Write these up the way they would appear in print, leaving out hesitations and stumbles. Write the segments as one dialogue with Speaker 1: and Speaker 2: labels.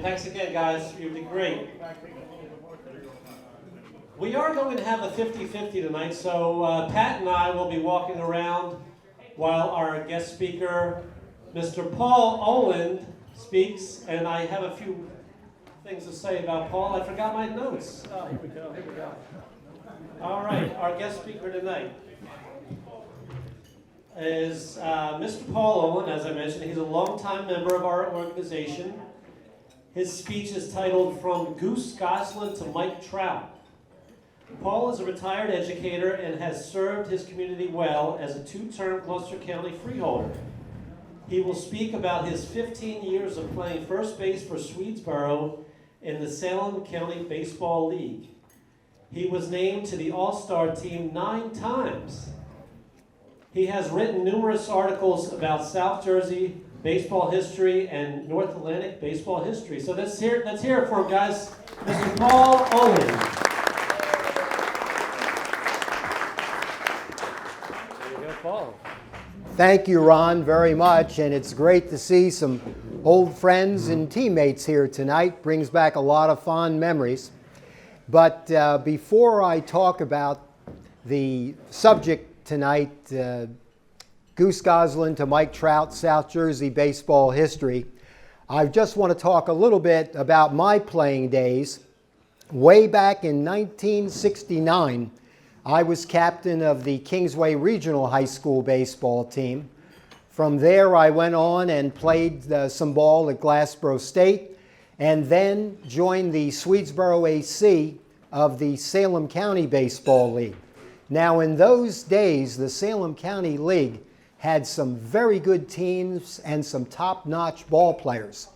Speaker 1: Thanks again, guys. You've been great. We are going to have a 50-50 tonight, so Pat and I will be walking around while our guest speaker, Mr. Paul Oland, speaks, and I have a few things to say about Paul. I forgot my notes. Oh, here we go. All right, our guest speaker tonight is Mr. Paul Oland. As I mentioned, he's a longtime member of our organization. His speech is titled From Goose Goslin to Mike Trout. Paul is a retired educator and has served his community well as a 2-term Gloucester County Freeholder. He will speak about his 15 years of playing first base for Swedesboro in the Salem County Baseball League. He was named to the All-Star team 9 times. He has written numerous articles about South Jersey baseball history and North Atlantic baseball history. So let's hear it for him, guys. Mr. Paul Oland. Paul.
Speaker 2: Thank you, Ron, very much, and it's great to see some old friends and teammates here tonight. Brings back a lot of fond memories. But before I talk about the subject tonight, Goose Goslin to Mike Trout, South Jersey baseball history, I just want to talk a little bit about my playing days. Way back in 1969, I was captain of the Kingsway Regional High School baseball team. From there, I went on and played some ball at Gloucester State, and then joined the Swedesboro AC of the Salem County Baseball League. Now, in those days, the Salem County League had some very good teams and some top-notch ball players.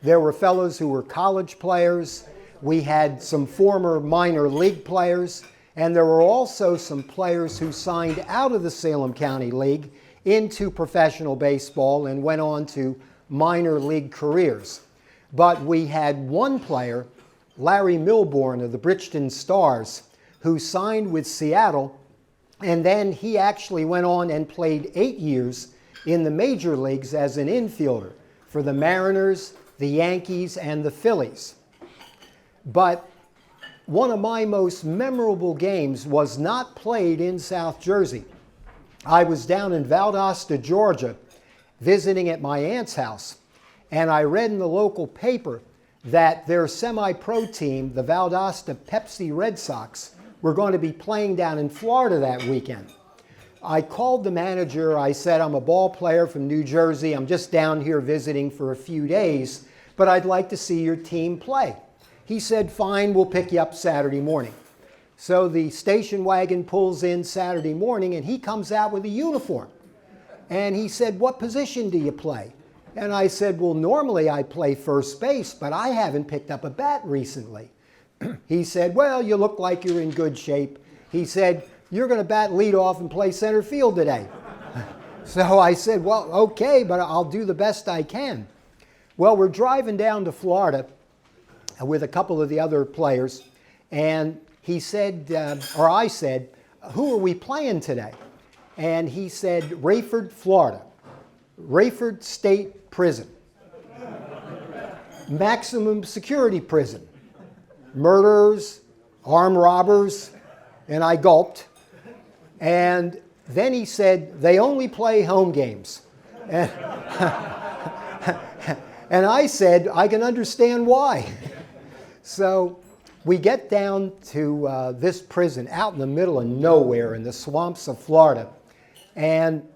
Speaker 2: There were fellows who were college players. We had some former minor league players. And there were also some players who signed out of the Salem County League into professional baseball and went on to minor league careers. But we had one player, Larry Milbourne of the Bridgeton Stars, who signed with Seattle, and then he actually went on and played 8 years in the major leagues as an infielder for the Mariners, the Yankees, and the Phillies. But one of my most memorable games was not played in South Jersey. I was down in Valdosta, Georgia, visiting at my aunt's house, and I read in the local paper that their semi-pro team, the Valdosta Pepsi Red Sox, were going to be playing down in Florida that weekend. I called the manager. I said, I'm a ball player from New Jersey. I'm just down here visiting for a few days, but I'd like to see your team play. He said, fine, we'll pick you up Saturday morning. So the station wagon pulls in Saturday morning, and he comes out with a uniform. And he said, what position do you play? And I said, well, normally I play first base, but I haven't picked up a bat recently. He said, well, you look like you're in good shape. He said, you're going to bat leadoff and play center field today. So I said, well, okay, but I'll do the best I can. Well, we're driving down to Florida with a couple of the other players, and he said, or I said, who are we playing today? And he said, Rayford, Florida, Rayford State Prison, maximum security prison, murderers, armed robbers, and I gulped. And then he said, they only play home games. And, and I said, I can understand why. So we get down to this prison out in the middle of nowhere in the swamps of Florida. And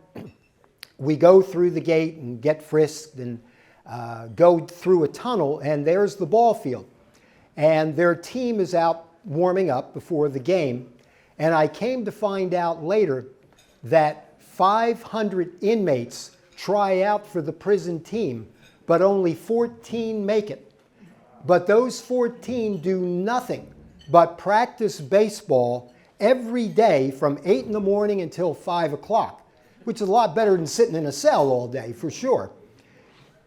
Speaker 2: we go through the gate and get frisked and go through a tunnel, and there's the ball field. And their team is out warming up before the game. And I came to find out later that 500 inmates try out for the prison team, but only 14 make it. But those 14 do nothing but practice baseball every day from 8 in the morning until 5 o'clock, which is a lot better than sitting in a cell all day, for sure.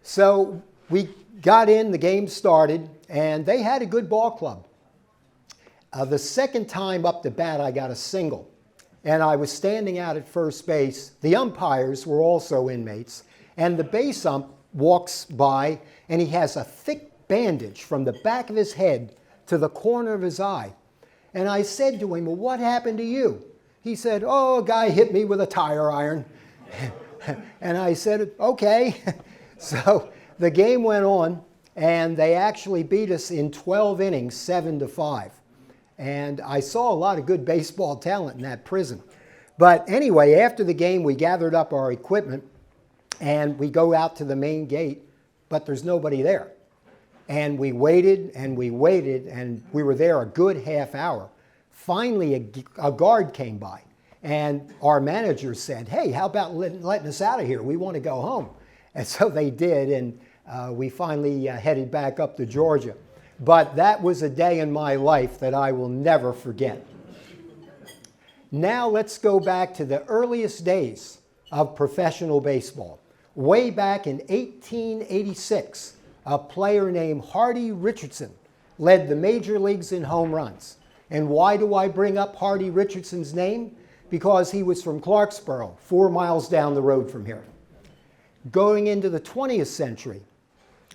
Speaker 2: So we got in, the game started, and they had a good ball club. The second time up to bat, I got a single, and I was standing out at first base. The umpires were also inmates, and the base ump walks by, and he has a thick bandage from the back of his head to the corner of his eye. And I said to him, well, what happened to you? He said, oh, a guy hit me with a tire iron. And I said, okay. So the game went on, and they actually beat us in 12 innings, 7-5. And I saw a lot of good baseball talent in that prison. But anyway, after the game, we gathered up our equipment, and we go out to the main gate, but there's nobody there. And we waited, and we waited, and we were there a good half hour. Finally, a guard came by, and our manager said, hey, how about letting us out of here? We want to go home. And so they did, and we finally headed back up to Georgia. But that was a day in my life that I will never forget. Now let's go back to the earliest days of professional baseball. Way back in 1886, a player named Hardy Richardson led the major leagues in home runs. And why do I bring up Hardy Richardson's name? Because he was from Clarksboro, 4 miles down the road from here. Going into the 20th century,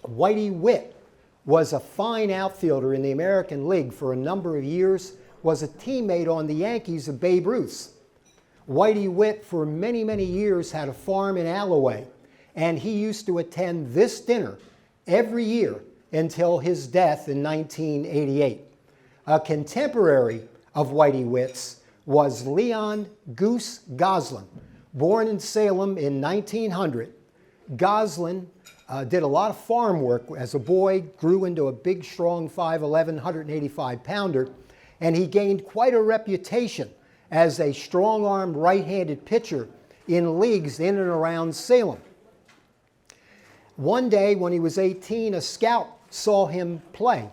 Speaker 2: Whitey Witt was a fine outfielder in the American League for a number of years, was a teammate on the Yankees of Babe Ruth's. Whitey Witt for many, many years had a farm in Alloway, and he used to attend this dinner every year until his death in 1988. A contemporary of Whitey Witt's was Leon Goose Goslin, born in Salem in 1900. Goslin did a lot of farm work as a boy, grew into a big, strong 5'11", 185-pounder, and he gained quite a reputation as a strong-armed right-handed pitcher in leagues in and around Salem. One day when he was 18, a scout saw him play.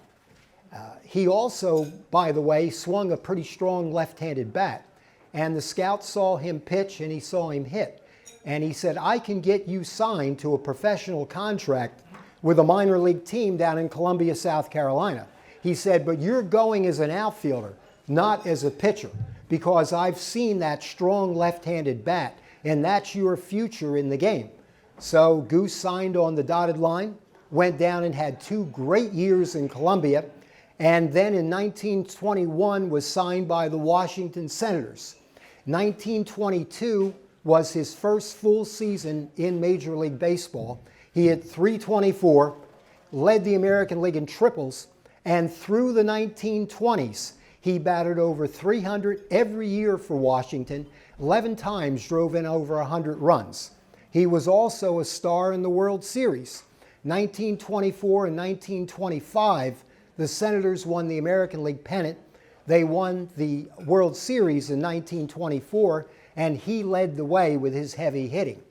Speaker 2: He also, by the way, swung a pretty strong left-handed bat, and the scout saw him pitch and he saw him hit. And he said, I can get you signed to a professional contract with a minor league team down in Columbia, South Carolina. He said, but you're going as an outfielder, not as a pitcher, because I've seen that strong left-handed bat, and that's your future in the game. So Goose signed on the dotted line, went down and had 2 great years in Columbia, and then in 1921 was signed by the Washington Senators. 1922 was his first full season in Major League Baseball. He hit .324, led the American League in triples, and through the 1920s, he batted over 300 every year for Washington, 11 times drove in over 100 runs. He was also a star in the World Series. 1924 and 1925, the Senators won the American League pennant. They won the World Series in 1924, and he led the way with his heavy hitting.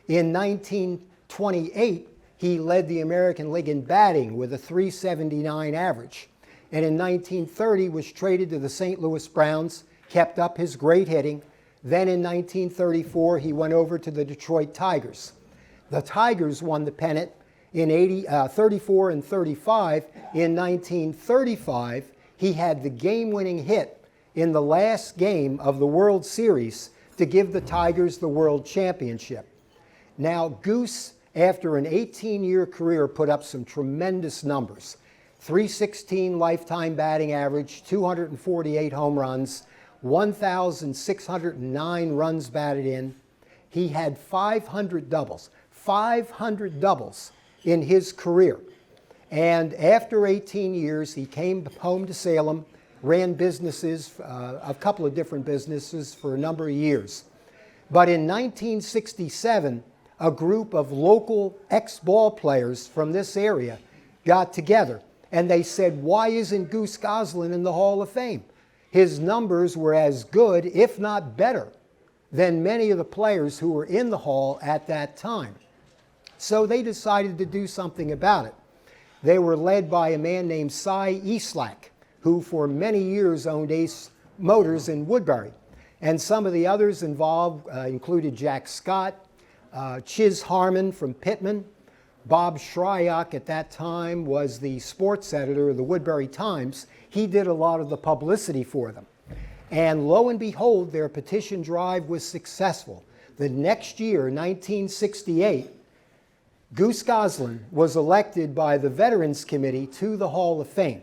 Speaker 2: In 1928, he led the American League in batting with a .379 average. And in 1930 was traded to the St. Louis Browns, kept up his great hitting. Then in 1934, he went over to the Detroit Tigers. The Tigers won the pennant in 34 and 35. In 1935, he had the game-winning hit in the last game of the World Series to give the Tigers the World Championship. Now, Goose, after an 18-year career, put up some tremendous numbers. .316 lifetime batting average, 248 home runs, 1,609 runs batted in. He had 500 doubles in his career. And after 18 years, he came home to Salem, ran businesses, a couple of different businesses for a number of years. But in 1967, a group of local ex-ball players from this area got together, and they said, why isn't Goose Goslin in the Hall of Fame? His numbers were as good, if not better, than many of the players who were in the Hall at that time. So they decided to do something about it. They were led by a man named Cy Eastlack, who for many years owned Ace Motors in Woodbury. And some of the others involved included Jack Scott, Chiz Harmon from Pittman. Bob Shryock at that time was the sports editor of the Woodbury Times. He did a lot of the publicity for them. And lo and behold, their petition drive was successful. The next year, 1968, Goose Goslin was elected by the Veterans Committee to the Hall of Fame.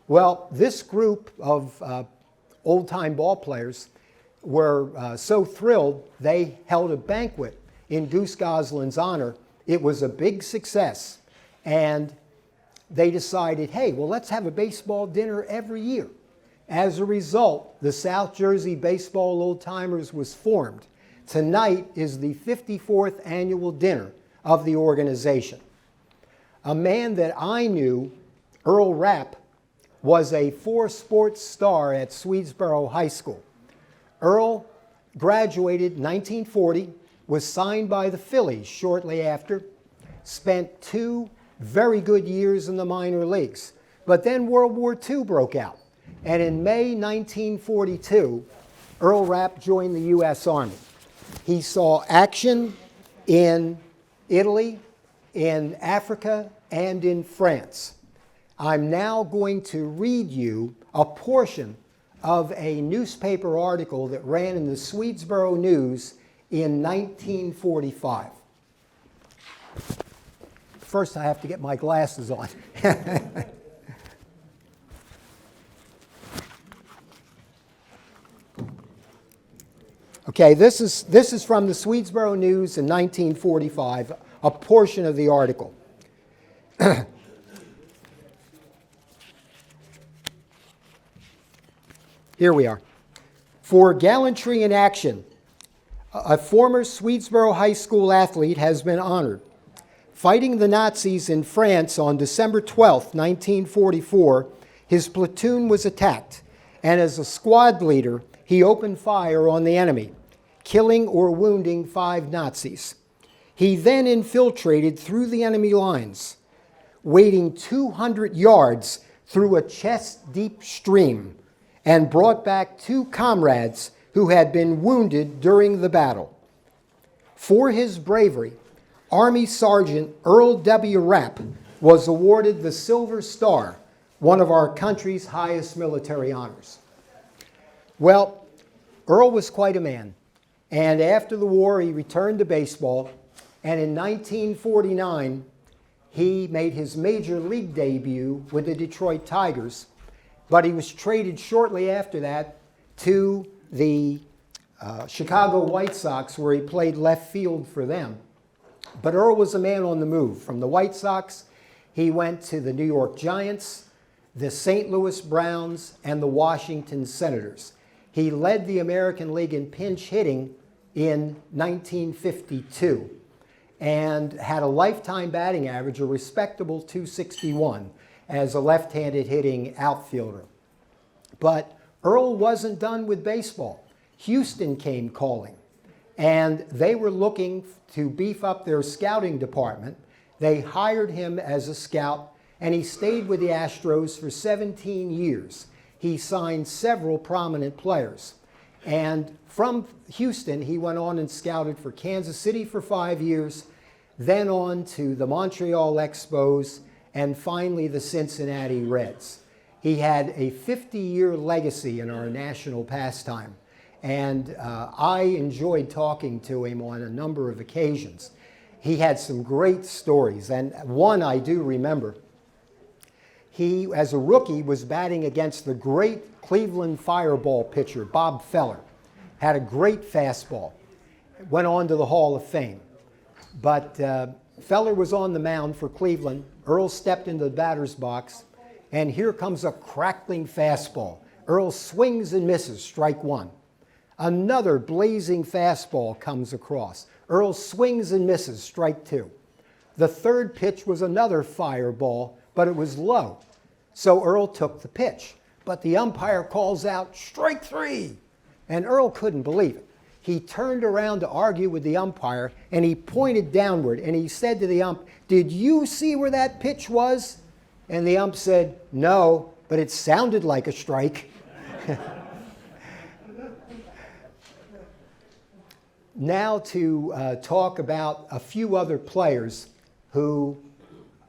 Speaker 2: Well, this group of old-time ball players were so thrilled they held a banquet in Goose Goslin's honor. It was a big success, and they decided, hey, well, let's have a baseball dinner every year. As a result, the South Jersey Baseball Old Timers was formed. Tonight is the 54th annual dinner of the organization. A man that I knew, Earl Rapp, was a four-sports star at Swedesboro High School. Earl graduated in 1940, was signed by the Phillies shortly after, spent 2 very good years in the minor leagues. But then World War II broke out, and in May 1942, Earl Rapp joined the U.S. Army. He saw action in Italy, in Africa, and in France. I'm now going to read you a portion of a newspaper article that ran in the Swedesboro News in 1945. First, I have to get my glasses on. Okay, this is from the Swedesboro News in 1945, a portion of the article. Here we are. For gallantry in action, a former Swedesboro High School athlete has been honored. Fighting the Nazis in France on December 12, 1944, his platoon was attacked, and as a squad leader, he opened fire on the enemy, killing or wounding 5 Nazis. He then infiltrated through the enemy lines, wading 200 yards through a chest-deep stream, and brought back 2 comrades who had been wounded during the battle. For his bravery, Army Sergeant Earl W. Rapp was awarded the Silver Star, one of our country's highest military honors. Well, Earl was quite a man, and after the war he returned to baseball, and in 1949 he made his major league debut with the Detroit Tigers, but he was traded shortly after that to the Chicago White Sox, where he played left field for them. But Earl was a man on the move. From the White Sox, he went to the New York Giants, the St. Louis Browns, and the Washington Senators. He led the American League in pinch hitting in 1952 and had a lifetime batting average, a respectable .261, as a left-handed hitting outfielder. But Earl wasn't done with baseball. Houston came calling, and they were looking to beef up their scouting department. They hired him as a scout, and he stayed with the Astros for 17 years. He signed several prominent players. And from Houston, he went on and scouted for Kansas City for 5 years, then on to the Montreal Expos, and finally the Cincinnati Reds. He had a 50-year legacy in our national pastime, and I enjoyed talking to him on a number of occasions. He had some great stories, and one I do remember. He, as a rookie, was batting against the great Cleveland Fireball pitcher, Bob Feller. Had a great fastball. Went on to the Hall of Fame. But Feller was on the mound for Cleveland. Earl stepped into the batter's box, and here comes a crackling fastball. Earl swings and misses, strike 1. Another blazing fastball comes across. Earl swings and misses, strike 2. The third pitch was another fireball, but it was low. So Earl took the pitch. But the umpire calls out, strike 3. And Earl couldn't believe it. He turned around to argue with the umpire, and he pointed downward, and he said to the ump, "Did you see where that pitch was?" And the ump said, "No, but it sounded like a strike." Now to talk about a few other players who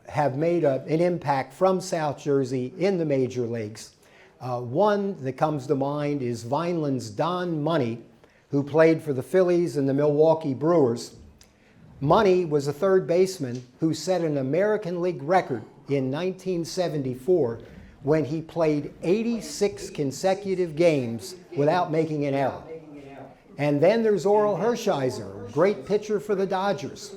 Speaker 2: have made an impact from South Jersey in the major leagues. One that comes to mind is Vineland's Don Money, who played for the Phillies and the Milwaukee Brewers. Money was a third baseman who set an American League record in 1974 when he played 86 consecutive games without making an error. And then there's Orel Hershiser, great pitcher for the Dodgers.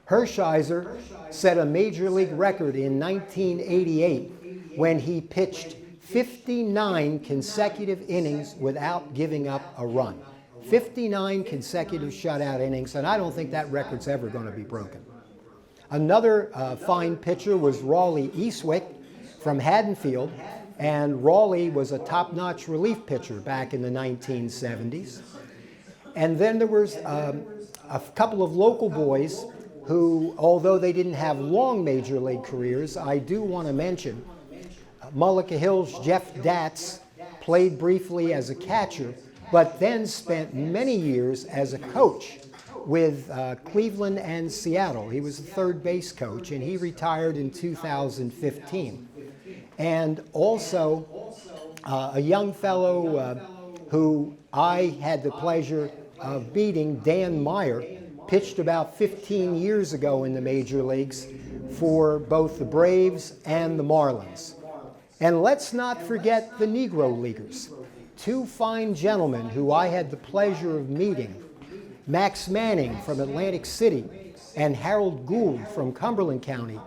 Speaker 2: Hershiser set a major league record in 1988 when he pitched 59 consecutive innings without giving up a run. 59 consecutive shutout innings, and I don't think that record's ever going to be broken. Another fine pitcher was Raleigh Eastwick from Haddonfield, and Raleigh was a top-notch relief pitcher back in the 1970s. And then there was a couple of local boys who, although they didn't have long major league careers, I do want to mention Mullica Hill's Jeff Datz played briefly as a catcher, but then spent many years as a coach with Cleveland and Seattle. He was a third base coach, and he retired in 2015. And also a young fellow who I had the pleasure of beating, Dan Meyer, pitched about 15 years ago in the major leagues for both the Braves and the Marlins. And let's not forget the Negro Leaguers, two fine gentlemen who I had the pleasure of meeting, Max Manning from Atlantic City and Harold Gould from Cumberland County,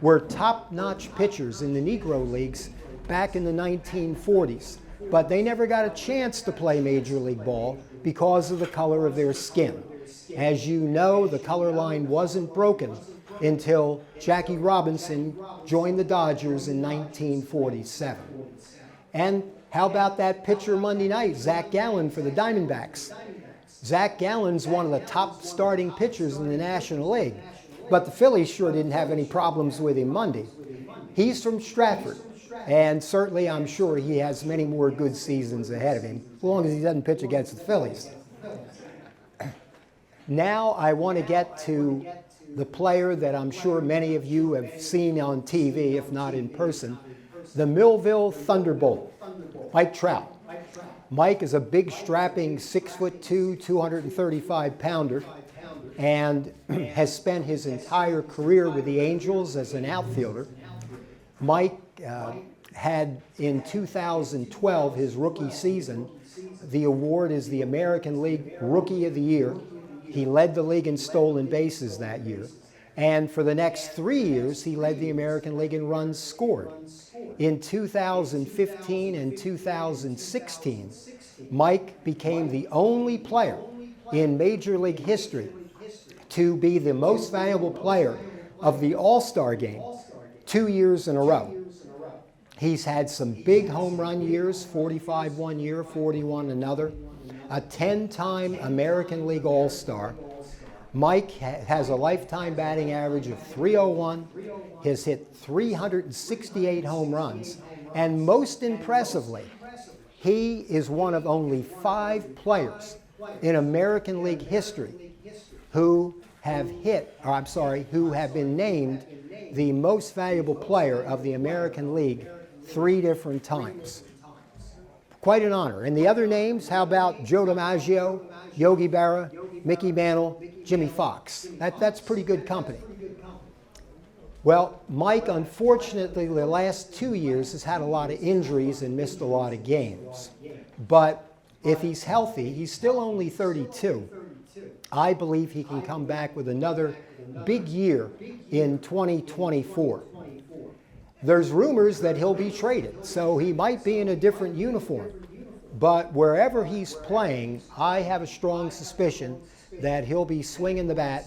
Speaker 2: were top-notch pitchers in the Negro Leagues back in the 1940s, but they never got a chance to play Major League Ball because of the color of their skin. As you know, the color line wasn't broken until Jackie Robinson joined the Dodgers in 1947. And how about that pitcher Monday night, Zach Gallen for the Diamondbacks? Zach Gallen's one of the top starting pitchers in the National League, but the Phillies sure didn't have any problems with him Monday. He's from Stratford, and certainly I'm sure he has many more good seasons ahead of him, as long as he doesn't pitch against the Phillies. Now I want to get to the player that I'm sure many of you have seen on TV, if not in person, the Millville Thunderbolt, Mike Trout. Mike is a big, strapping 6'2", 235-pounder, and has spent his entire career with the Angels as an outfielder. Mike had, in 2012, his rookie season, the award is the American League Rookie of the Year. He led the league in stolen bases that year. And for the next 3 years, he led the American League in runs scored. In 2015 and 2016, Mike became the only player in Major League history to be the most valuable player of the All-Star game 2 years in a row. He's had some big home run years, 45 one year, 41 another, a 10-time American League All-Star. Mike has a lifetime batting average of .301, has hit 368 home runs, and most impressively, he is one of only 5 players in American League history who have been named the most valuable player of the American League 3 different times. Quite an honor. And the other names, how about Joe DiMaggio, Yogi Berra, Mickey Mantle, Jimmy Fox? That's pretty good company. Well, Mike, unfortunately, the last 2 years has had a lot of injuries and missed a lot of games. But if he's healthy, he's still only 32. I believe he can come back with another big year in 2024. There's rumors that he'll be traded, so he might be in a different uniform. But wherever he's playing, I have a strong suspicion that he'll be swinging the bat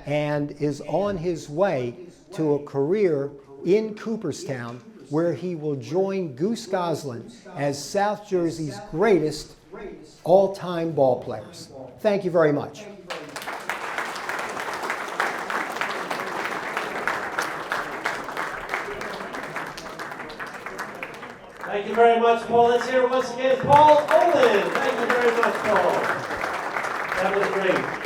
Speaker 2: and is on his way to a career in Cooperstown where he will join Goose Goslin as South Jersey's greatest all-time ball players. Thank you very much.
Speaker 1: Thank you very much, Paul. Let's hear once again Paul Oland. Thank you very much, Paul. That was great.